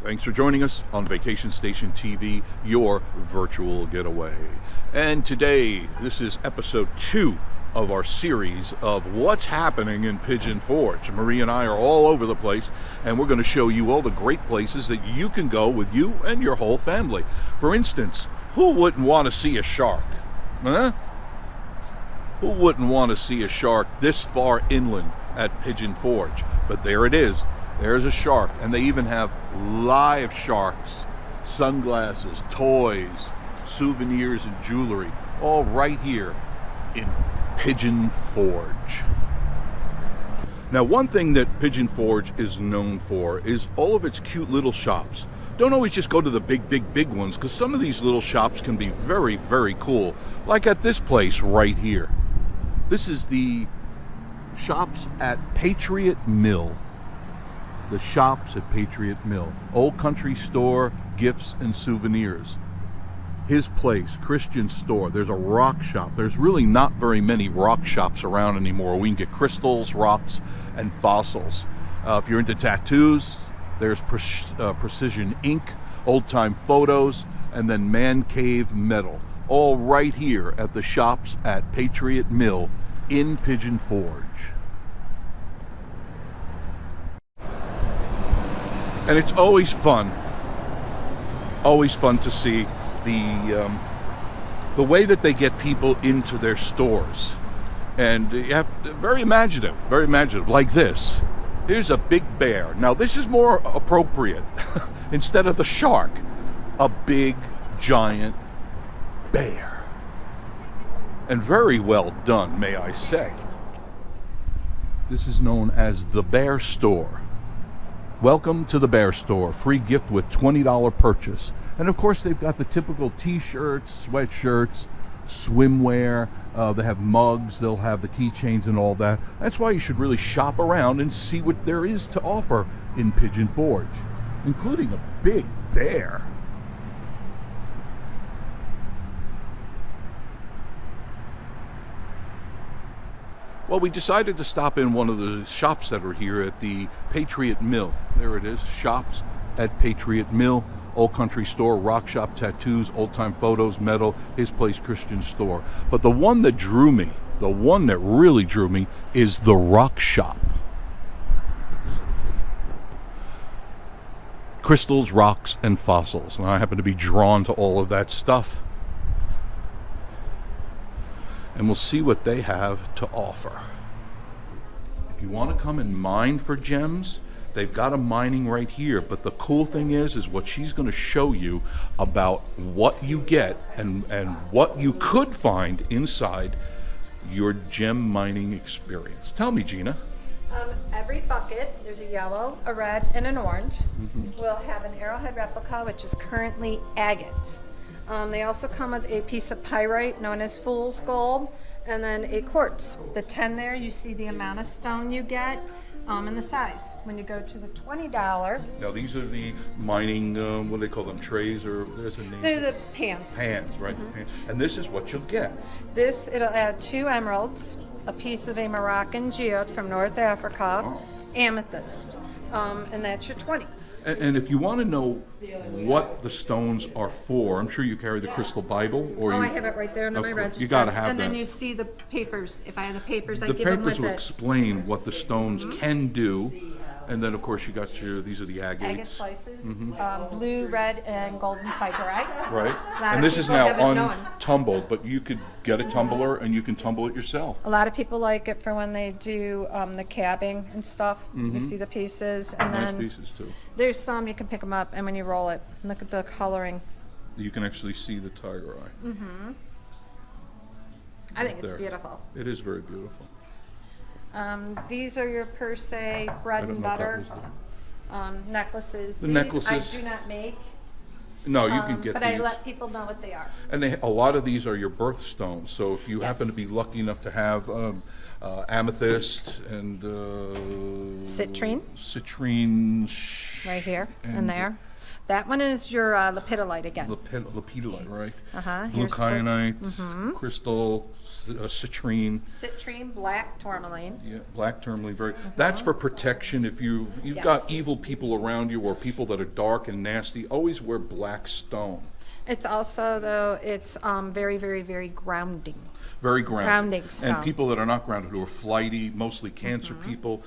Thanks for joining us on Vacation Station TV, your virtual getaway. And today, this is episode 2 of our series of what's happening in Pigeon Forge. Marie and I are all over the place, and we're going to show you all the great places that you can go with you and your whole family. For instance, who wouldn't want to see a shark? Huh? Who wouldn't want to see a shark this far inland at Pigeon Forge? But there it is. There's a shark, and they even have live sharks, sunglasses, toys, souvenirs, and jewelry, all right here in Pigeon Forge. Now, one thing that Pigeon Forge is known for is all of its cute little shops. Don't always just go to the big ones, because some of these little shops can be very, very cool, like at this place right here. This is the shops at Patriot Mill. The shops at Patriot Mill. Old Country Store, gifts and souvenirs. His place, Christian Store. There's a rock shop. There's really not very many rock shops around anymore. We can get crystals, rocks, and fossils. If you're into tattoos, there's Precision Ink, old-time photos, and then Man Cave Metal. All right here at the shops at Patriot Mill in Pigeon Forge. And it's always fun to see the way that they get people into their stores. And you have very imaginative, like this. Here's a big bear. Now this is more appropriate. Instead of the shark, a big, giant bear. And very well done, may I say. This is known as the Bear Store. Welcome to the Bear Store. Free gift with $20 purchase. And of course they've got the typical t-shirts, sweatshirts, swimwear. They have mugs. They'll have the keychains and all that. That's why you should really shop around and see what there is to offer in Pigeon Forge, including a big bear. Well, we decided to stop in one of the shops that are here at the Patriot Mill. There it is, shops at Patriot Mill. Old Country Store, rock shop, tattoos, old-time photos, metal, his place, Christian Store. But the one that drew me, the one that really drew me, is the rock shop. Crystals, rocks, and fossils. And I happen to be drawn to all of that stuff. And we'll see what they have to offer. If you want to come and mine for gems, they've got a mining right here. But the cool thing is what she's going to show you about what you get and what you could find inside your gem mining experience. Tell me, Gina. Every bucket, there's a yellow, a red, and an orange. Will have an arrowhead replica, which is currently agate. They also come with a piece of pyrite known as fool's gold, and then a quartz. The 10 there, you see the amount of stone you get and the size. When you go to the $20. Now these are the mining, what do they call them, trays, or there's a name? They're the pans. Pans, right? Pans. And this is what you'll get. This, it'll add 2 emeralds, a piece of a Moroccan geode from North Africa, amethyst, and that's your 20. And if you want to know what the stones are for, I'm sure you carry the Crystal Bible. Or I have it right there in my register. You got to have that. And then you see the papers. If I have the papers, I give them with it. The papers will explain what the stones can do. And then, of course, you got these are the agates. Agate slices, blue, red, and golden tigerite. Right. And this is now untumbled, but you could get a tumbler and you can tumble it yourself. A lot of people like it for when they do the cabbing and stuff. You see the pieces. And nice then pieces, too. There's some, you can pick them up, and when you roll it, look at the coloring. You can actually see the tiger eye. I think it's beautiful. It is very beautiful. These are your per se bread and butter necklaces. The necklaces I do not make. No, you can get but these. I let people know what they are. And a lot of these are your birthstones. So if you happen to be lucky enough to have amethyst and citrine right here and there. That one is your lepidolite again. Lepidolite, right? Blue Here's kyanite, crystal, citrine. Citrine, black tourmaline. Yeah, black tourmaline. That's for protection. If you've got evil people around you or people that are dark and nasty, always wear black stone. It's also, though, it's very, very, very grounding. Very grounding. Stone. And people that are not grounded, who are flighty, mostly cancer people,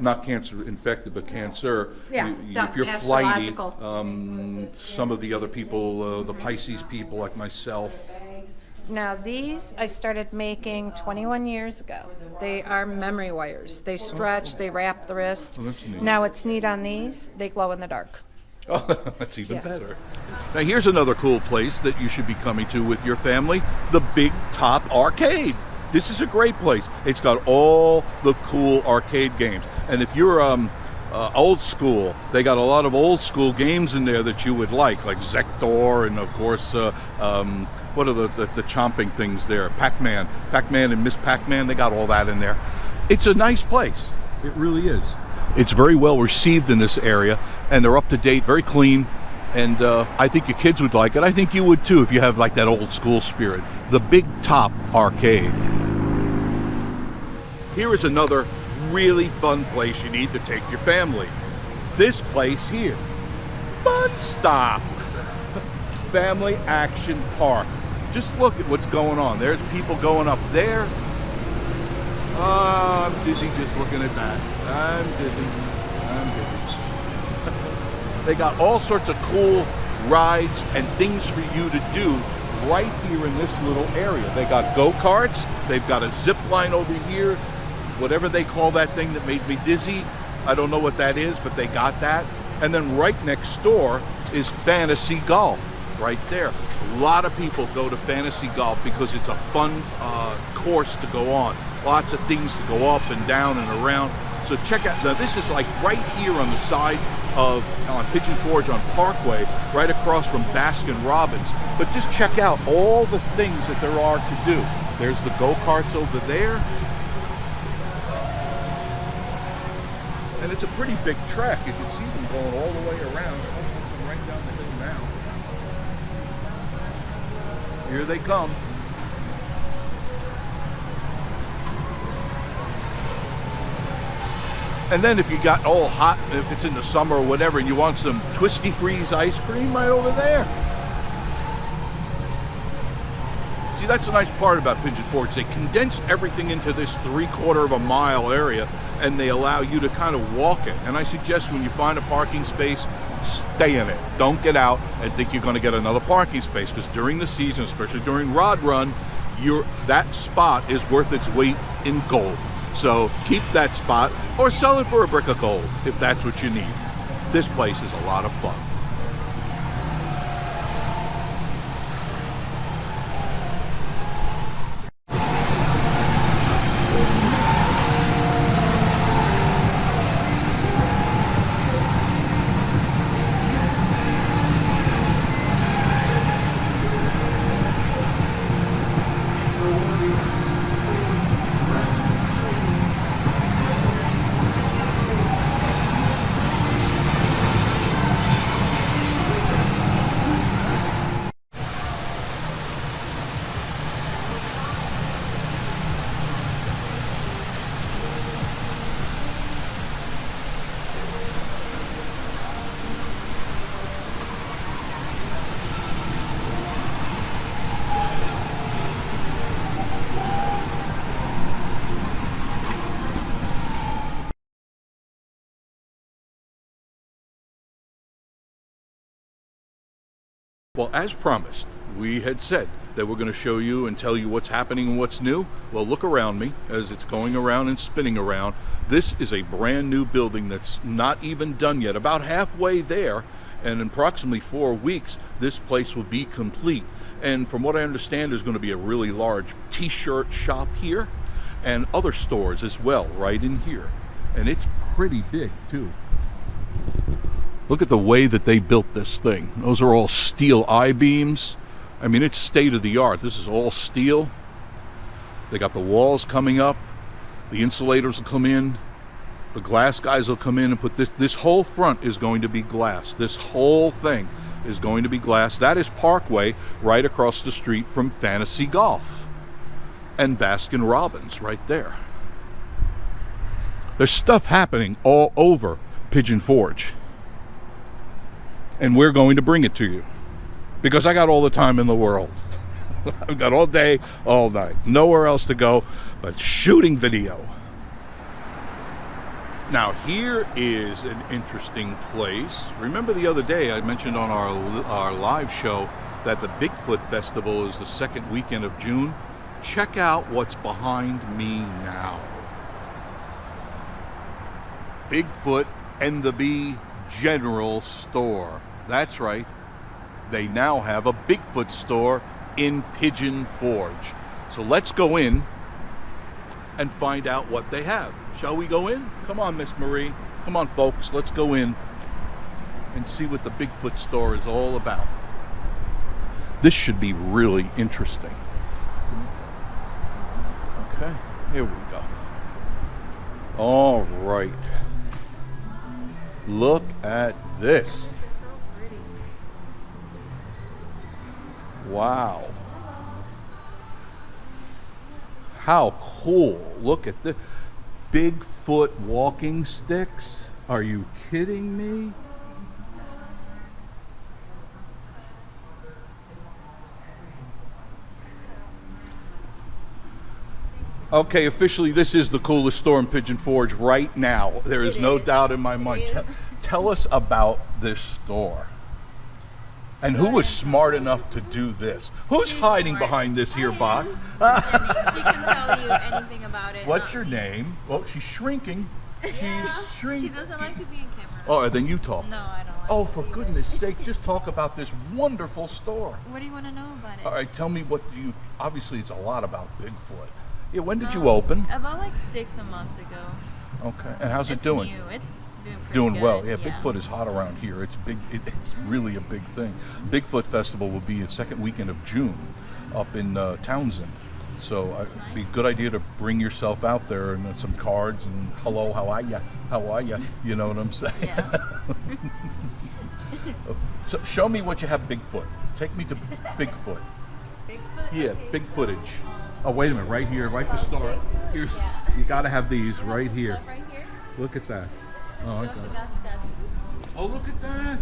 not cancer infected, but cancer. Yeah, if you're flighty, astrological. some of the other people, the Pisces people like myself. Now these I started making 21 years ago. They are memory wires. They stretch, they wrap the wrist. Oh, that's neat. Now what's neat on these, they glow in the dark. Oh, that's even better. Now here's another cool place that you should be coming to with your family, the Big Top Arcade. This is a great place. It's got all the cool arcade games. And if you're old school, they got a lot of old school games in there that you would like Zektor and of course, what are the chomping things there? Pac-Man and Miss Pac-Man, they got all that in there. It's a nice place. It really is. It's very well received in this area, and they're up to date, very clean, and I think your kids would like it. I think you would too if you have like that old school spirit. The Big Top Arcade. Here is another really fun place you need to take your family. This place here, Fun Stop. Family Action Park. Just look at what's going on. There's people going up there. I'm dizzy just looking at that. I'm dizzy. They got all sorts of cool rides and things for you to do right here in this little area. They got go-karts. They've got a zip line over here. Whatever they call that thing that made me dizzy. I don't know what that is, but they got that. And then right next door is Fantasy Golf. Right there. A lot of people go to Fantasy Golf because it's a fun course to go on. Lots of things to go up and down and around. So check out, now this is like right here on the side of, on Pigeon Forge on Parkway, right across from Baskin Robbins. But just check out all the things that there are to do. There's the go-karts over there. And it's a pretty big track. You can see them going all the way around. I'm right down the hill now. Here they come. And then if you got all hot, if it's in the summer or whatever, and you want some Twisty Freeze ice cream, right over there. See, that's the nice part about Pigeon Forge. They condensed everything into this 3/4 of a mile area, and they allow you to kind of walk it. And I suggest when you find a parking space, stay in it. Don't get out and think you're going to get another parking space, because during the season, especially during Rod Run, that spot is worth its weight in gold. So keep that spot or sell it for a brick of gold if that's what you need. This place is a lot of fun. Well, as promised, we had said that we're going to show you and tell you what's happening and what's new. Well, look around me as it's going around and spinning around. This is a brand new building that's not even done yet, about halfway there, and in approximately 4 weeks, this place will be complete. And from what I understand, there's going to be a really large t-shirt shop here and other stores as well right in here. And it's pretty big too. Look at the way that they built this thing. Those are all steel I-beams. I mean, it's state of the art. This is all steel. They got the walls coming up. The insulators will come in. The glass guys will come in and put this whole front is going to be glass. This whole thing is going to be glass. That is Parkway right across the street from Fantasy Golf and Baskin Robbins right there. There's stuff happening all over Pigeon Forge. And we're going to bring it to you because I got all the time in the world. I've got all day, all night. Nowhere else to go but shooting video. Now here is an interesting place. Remember the other day I mentioned on our live show that the Bigfoot Festival is the second weekend of June? Check out what's behind me now. Bigfoot and the Bee General Store. That's right. They now have a Bigfoot store in Pigeon Forge. So let's go in and find out what they have. Shall we go in? Come on, Miss Marie. Come on, folks. Let's go in and see what the Bigfoot store is all about. This should be really interesting. Okay, here we go. All right. Look at this. Wow. How cool. Look at this. Bigfoot walking sticks? Are you kidding me? Okay, officially this is the coolest store in Pigeon Forge right now. There is no doubt in my mind. Tell us about this store. And who was smart enough to do this? Who's hiding behind this here box? She can tell you anything about it. What's your name? Well, she's shrinking. She's shrinking. She doesn't like to be in camera. Oh, then you talk. No, I don't like Oh, to for be goodness sake, just talk about this wonderful store. What do you want to know about it? All right, tell me what you, obviously it's a lot about Bigfoot. Yeah, when did you open? About like 6 months ago. Okay, and how's it It's doing? New. It's doing pretty Doing good. well. Yeah, Bigfoot is hot around here. It's big. It's really a big thing. Bigfoot Festival will be the second weekend of June up in Townsend. So it'd be a good idea to bring yourself out there and some cards and hello, how are ya? How are ya? You know what I'm saying? Yeah. So show me what you have Bigfoot. Take me to Bigfoot. Bigfoot? Yeah, Okay. big footage. Oh, wait a minute, right here, right to start. Here's, you gotta have these right here. Right here. Look at that. Oh, We I also got it. got statues. Oh, look at that.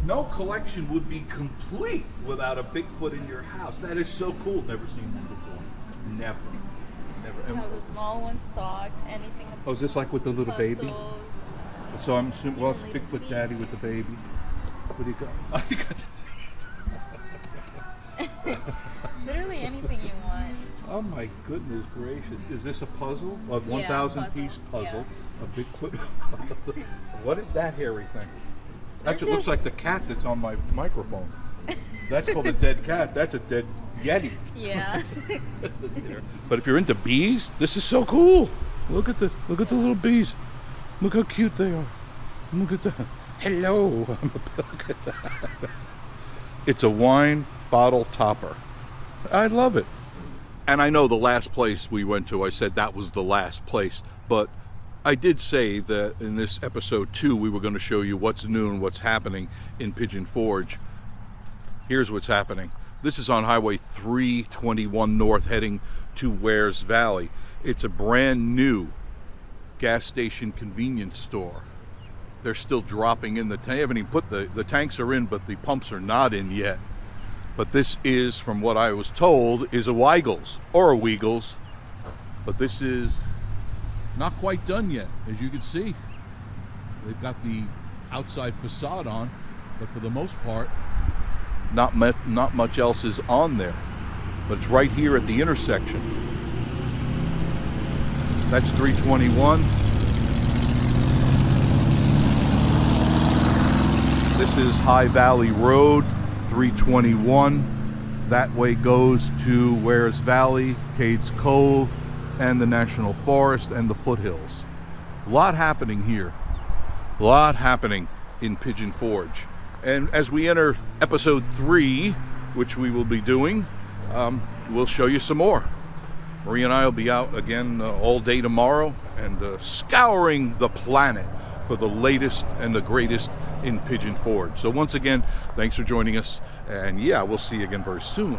No collection would be complete without a Bigfoot in your house. That is so cool. Never seen one before. Never. We Never. have the small ones, socks, anything. Oh, is this like with the little baby? Puzzles. So I'm assuming, well, it's Even little Bigfoot feet. Daddy with the baby. What do you got? Oh, you got Literally anything you want. Oh my goodness gracious. Is this a puzzle? A 1,000 puzzle, piece puzzle? yeah. A Bigfoot puzzle? What is that hairy thing? Actually, it looks just- like the cat that's on my microphone. That's called a dead cat. That's a dead Yeti. Yeah. But if you're into bees, this is so cool. Look at the little bees. Look how cute they are. Look at that. Hello. Look at that. It's a wine bottle topper. I love it. And I know the last place we went to, I said that was the last place, but I did say that in this episode 2 we were going to show you what's new and what's happening in Pigeon Forge. Here's what's happening. This is on Highway 321 North heading to Wares Valley. It's a brand new gas station convenience store. They're still dropping in the tank. They haven't even put the tanks are in, but the pumps are not in yet. But this is, from what I was told, is a Weigel's or a Weagle's. But this is not quite done yet, as you can see. They've got the outside facade on, but for the most part, not much else is on there. But it's right here at the intersection. That's 321. This is High Valley Road, 321. That way goes to Wares Valley, Cades Cove, and the National Forest and the foothills. A lot happening here. A lot happening in Pigeon Forge. And as we enter episode 3, which we will be doing, we'll show you some more. Marie and I will be out again all day tomorrow and scouring the planet for the latest and the greatest in Pigeon Forge. So once again, thanks for joining us, and yeah, we'll see you again very soon.